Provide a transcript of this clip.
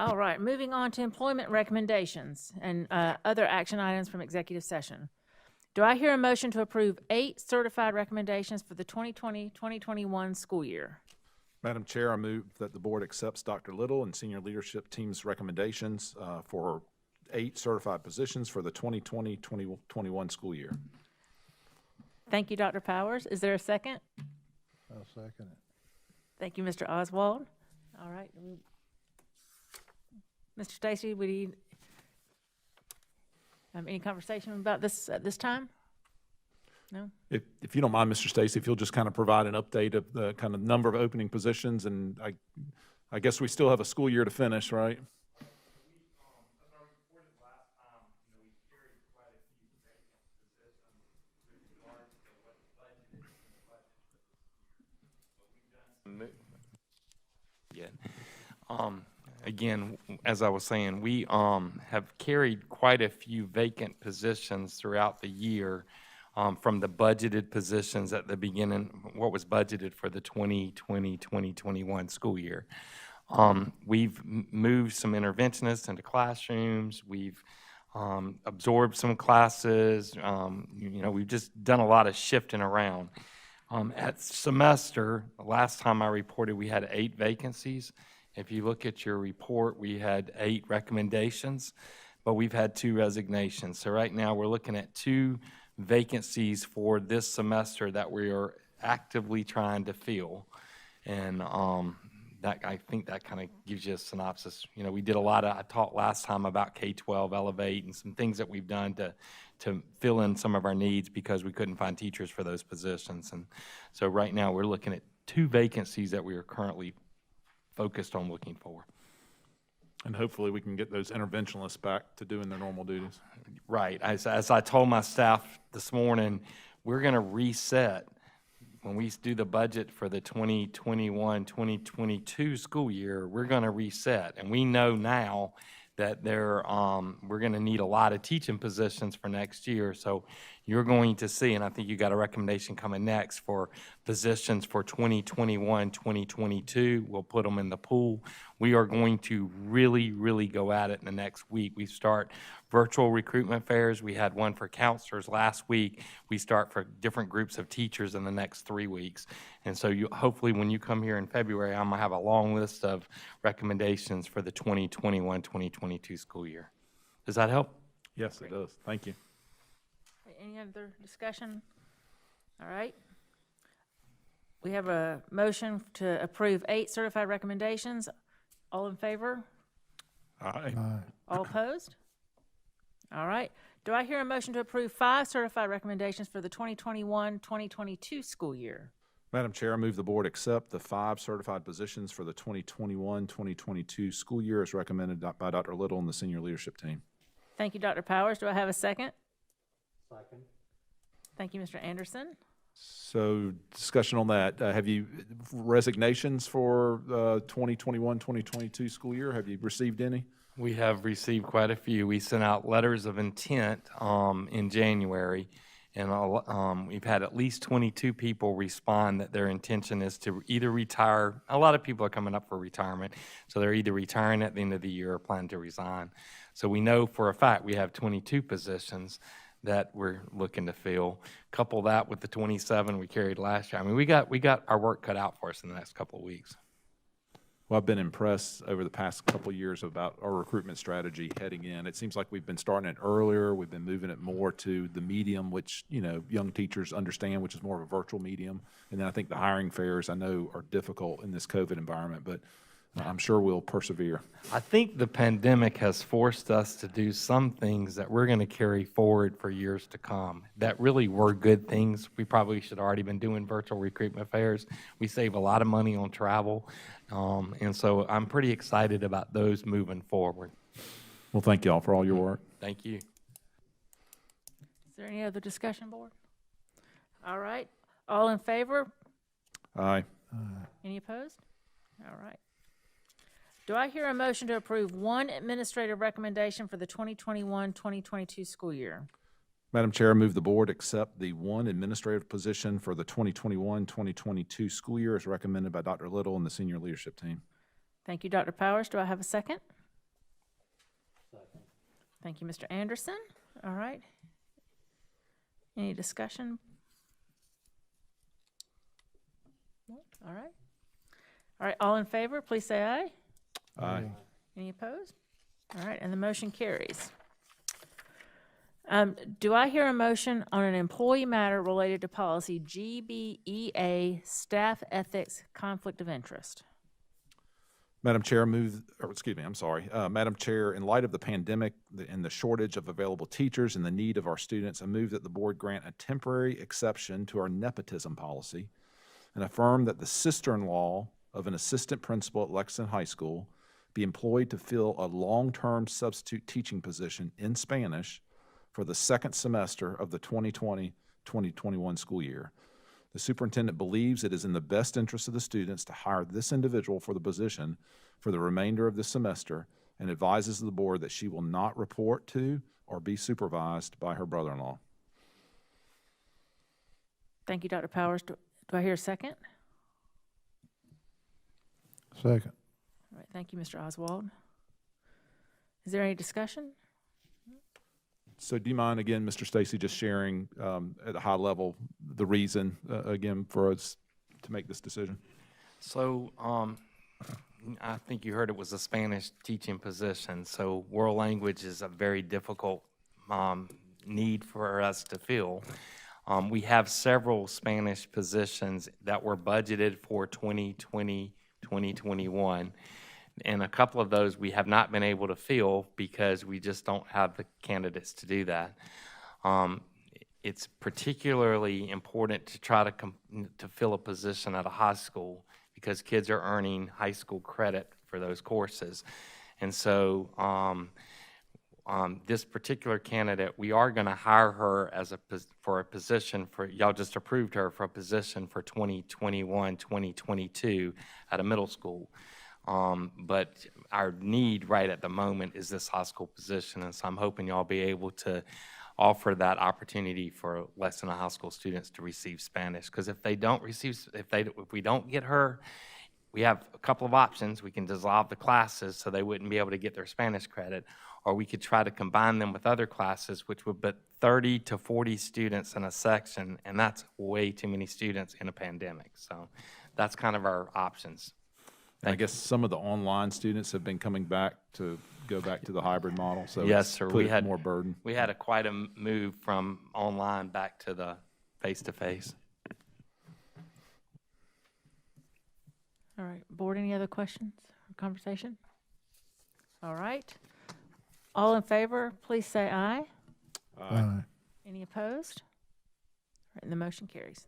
All right, moving on to employment recommendations and other action items from executive session. Do I hear a motion to approve 8 certified recommendations for the 2020-2021 school year? Madam Chair, I move that the board accepts Dr. Little and senior leadership team's recommendations for 8 certified positions for the 2020-2021 school year. Thank you, Dr. Powers. Is there a second? I'll second it. Thank you, Mr. Oswald. All right. Mr. Stacy, would you any conversation about this at this time? No? If you don't mind, Mr. Stacy, if you'll just kind of provide an update of the kind of number of opening positions, and I guess we still have a school year to finish, right? Again, as I was saying, we have carried quite a few vacant positions throughout the year from the budgeted positions at the beginning, what was budgeted for the 2020-2021 school year. We've moved some interventionists into classrooms. We've absorbed some classes. We've just done a lot of shifting around. At semester, last time I reported, we had 8 vacancies. If you look at your report, we had 8 recommendations, but we've had 2 resignations. So right now we're looking at 2 vacancies for this semester that we are actively trying to fill. And that, I think that kind of gives you a synopsis. We did a lot of, I talked last time about K-12 Elevate and some things that we've done to fill in some of our needs because we couldn't find teachers for those positions. And so right now we're looking at 2 vacancies that we are currently focused on looking for. And hopefully we can get those interventionalists back to doing their normal duties. Right. As I told my staff this morning, we're going to reset when we do the budget for the 2021-2022 school year. We're going to reset, and we know now that we're going to need a lot of teaching positions for next year. So you're going to see, and I think you got a recommendation coming next for positions for 2021-2022. We'll put them in the pool. We are going to really, really go at it in the next week. We start virtual recruitment fairs. We had one for counselors last week. We start for different groups of teachers in the next 3 weeks. And so hopefully when you come here in February, I'm going to have a long list of recommendations for the 2021-2022 school year. Does that help? Yes, great. It does. Thank you. Any other discussion? All right. We have a motion to approve 8 certified recommendations. All in favor? Aye. All opposed? All right. Do I hear a motion to approve 5 certified recommendations for the 2021-2022 school year? Madam Chair, I move the board accept the 5 certified positions for the 2021-2022 school year as recommended by Dr. Little and the senior leadership team. Thank you, Dr. Powers. Do I have a second? Second. Thank you, Mr. Anderson. So discussion on that. Have you resignations for 2021-2022 school year? Have you received any? We have received quite a few. We sent out letters of intent in January, and we've had at least 22 people respond that their intention is to either retire. A lot of people are coming up for retirement, so they're either retiring at the end of the year or plan to resign. So we know for a fact we have 22 positions that we're looking to fill. Couple that with the 27 we carried last year. I mean, we got our work cut out for us in the next couple of weeks. Well, I've been impressed over the past couple of years about our recruitment strategy heading in. It seems like we've been starting it earlier. We've been moving it more to the medium, which, young teachers understand, which is more of a virtual medium. And then I think the hiring fairs, I know, are difficult in this COVID environment, but I'm sure we'll persevere. I think the pandemic has forced us to do some things that we're going to carry forward for years to come that really were good things. We probably should have already been doing virtual recruitment fairs. We save a lot of money on travel, and so I'm pretty excited about those moving forward. Well, thank you all for all your work. Thank you. Is there any other discussion, board? All right. All in favor? Aye. Any opposed? All right. Do I hear a motion to approve 1 administrative recommendation for the 2021-2022 school year? Madam Chair, I move the board accept the 1 administrative position for the 2021-2022 school year as recommended by Dr. Little and the senior leadership team. Thank you, Dr. Powers. Do I have a second? Thank you, Mr. Anderson. All right. Any discussion? No? All right. All right, all in favor, please say aye. Aye. Any opposed? All right, and the motion carries. Do I hear a motion on an employee matter related to policy GBEA, staff ethics, conflict of interest? Madam Chair, Madam Chair, in light of the pandemic and the shortage of available teachers and the need of our students, I move that the board grant a temporary exception to our nepotism policy and affirm that the sister-in-law of an assistant principal at Lexington High School be employed to fill a long-term substitute teaching position in Spanish for the second semester of the 2020-2021 school year. The superintendent believes it is in the best interest of the students to hire this individual for the position for the remainder of the semester and advises the board that she will not report to or be supervised by her brother-in-law. Thank you, Dr. Powers. Do I hear a second? Second. All right, thank you, Mr. Oswald. Is there any discussion? So do you mind, again, Mr. Stacy, just sharing at a high level the reason, again, for us to make this decision? So, I think you heard it was a Spanish teaching position, so world language is a very difficult need for us to fill. We have several Spanish positions that were budgeted for 2020, 2021. And a couple of those we have not been able to fill because we just don't have the candidates to do that. It's particularly important to try to fill a position at a high school because kids are earning high school credit for those courses. And so this particular candidate, we are going to hire her as for a position for, y'all just approved her for a position for 2021, 2022 at a middle school. But our need right at the moment is this high school position, and so I'm hoping y'all be able to offer that opportunity for Lexington High School students to receive Spanish. Because if they don't receive, if we don't get her, we have a couple of options. We can dissolve the classes so they wouldn't be able to get their Spanish credit, or we could try to combine them with other classes, which would put 30 to 40 students in a section, and that's way too many students in a pandemic. So that's kind of our options. I guess some of the online students have been coming back to go back to the hybrid model, so Yes, it's sir. put more burden. We had quite a move from online back to the face-to-face. All right, board, any other questions or conversation? All right. All in favor, please say aye. Aye. Any opposed? All right, and the motion carries.